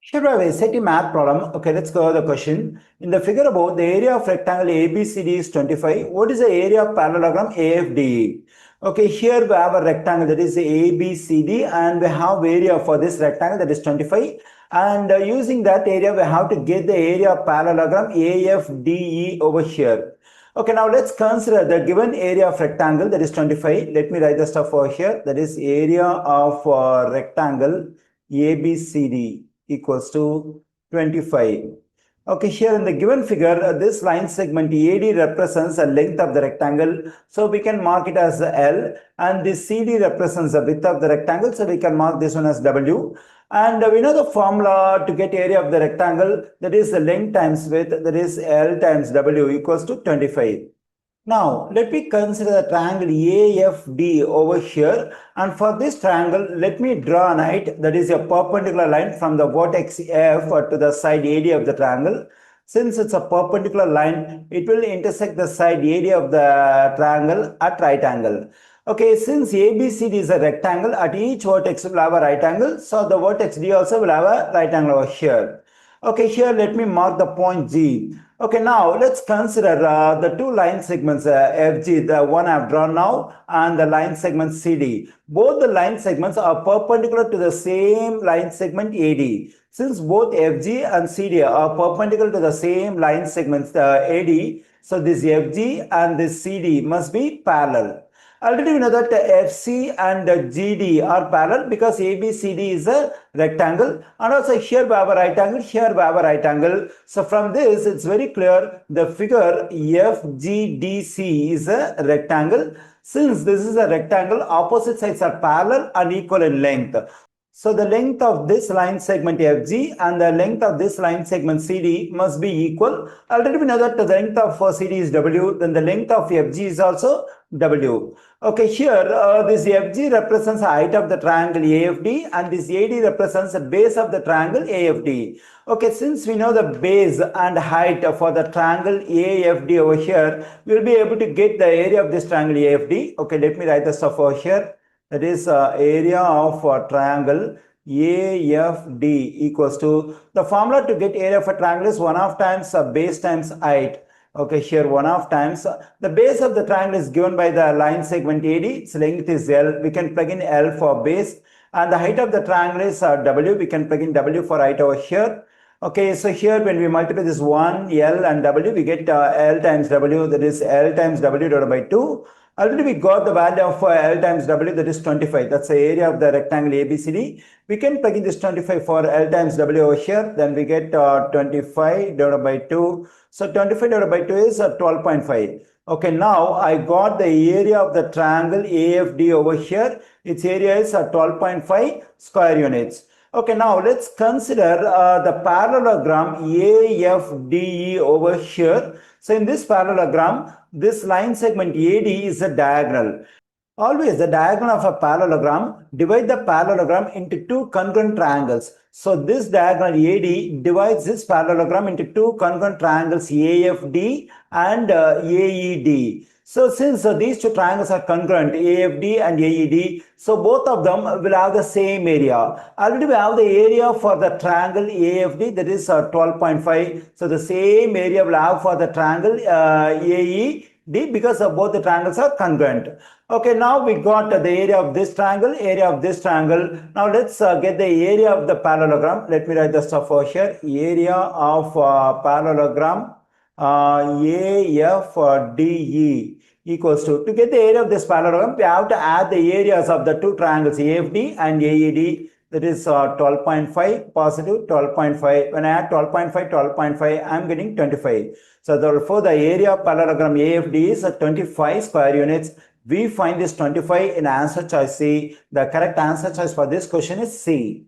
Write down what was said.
Here we have a SAT math problem. Okay, let's go to the question. In the figure above, the area of rectangle ABCD is 25. What is the area of parallelogram AFDE? Okay, here we have a rectangle that is ABCD and we have area for this rectangle that is 25. And using that area, we have to get the area of parallelogram AFDE over here. Okay, now let's consider the given area of rectangle that is 25. Let me write the stuff over here. That is area of rectangle ABCD equals to 25. Okay, here in the given figure, this line segment AD represents the length of the rectangle. So we can mark it as L, and this CD represents the width of the rectangle. So we can mark this one as W. And we know the formula to get area of the rectangle, that is the length times width, that is L times W equals to 25. Now, let me consider the triangle AFD over here, and for this triangle, let me draw a height that is a perpendicular line from the vertex F to the side AD of the triangle. Since it's a perpendicular line, it will intersect the side AD of the triangle at right angle. Okay, since ABCD is a rectangle, at each vertex will have a right angle, so the vertex D also will have a right angle over here. Okay, here let me mark the point G. Okay, now let's consider the two line segments FG, the one I've drawn now, and the line segment CD. Both the line segments are perpendicular to the same line segment AD. Since both FG and CD are perpendicular to the same line segments AD, so this FG and this CD must be parallel. Already we know that FC and GD are parallel because ABCD is a rectangle, and also here we have a right angle, here we have a right angle. So from this it's very clear the figure FGDC is a rectangle. Since this is a rectangle, opposite sides are parallel and equal in length. So the length of this line segment FG and the length of this line segment CD must be equal. Already we know that the length of CD is W, then the length of FG is also W. Okay, here this FG represents the height of the triangle AFD and this AD represents the base of the triangle AFD. Okay, since we know the base and height for the triangle AFD over here, we will be able to get the area of this triangle AFD. Okay, let me write the stuff over here. That is area of triangle AFD equals to, the formula to get area of a triangle is 1/2 times base times height. Okay, here 1/2 times. The base of the triangle is given by the line segment AD. Its length is L. We can plug in L for base. And the height of the triangle is W. We can plug in W for height over here. Okay, so here when we multiply this 1, L and W, we get L times W, that is L times W divided by 2. Already we got the value of L times W, that is 25. That's the area of the rectangle ABCD. We can plug in this 25 for L times W over here. Then we get 25 divided by 2. So 25 divided by 2 is 12.5. Okay, now I got the area of the triangle AFD over here. Its area is 12.5 square units. Okay, now let's consider the parallelogram AFDE over here. So in this parallelogram, this line segment AD is a diagonal. Always the diagonal of a parallelogram, divide the parallelogram into two congruent triangles. So this diagonal AD divides this parallelogram into two congruent triangles AFD and AED. So since these two triangles are congruent, AFD and AED, so both of them will have the same area. Already we have the area for the triangle AFD, that is 12.5. So the same area will have for the triangle AED because both the triangles are congruent. Okay, now we got the area of this triangle, area of this triangle. Now let's get the area of the parallelogram. Let me write the stuff over here. Area of parallelogram AFDE equals to get the area of this parallelogram, we have to add the areas of the two triangles AFD and AED, that is 12.5 positive 12.5. When I add 12.5, 12.5, I am getting 25. So therefore the area of parallelogram AFD is 25 square units. We find this 25 in answer choice C. The correct answer choice for this question is C.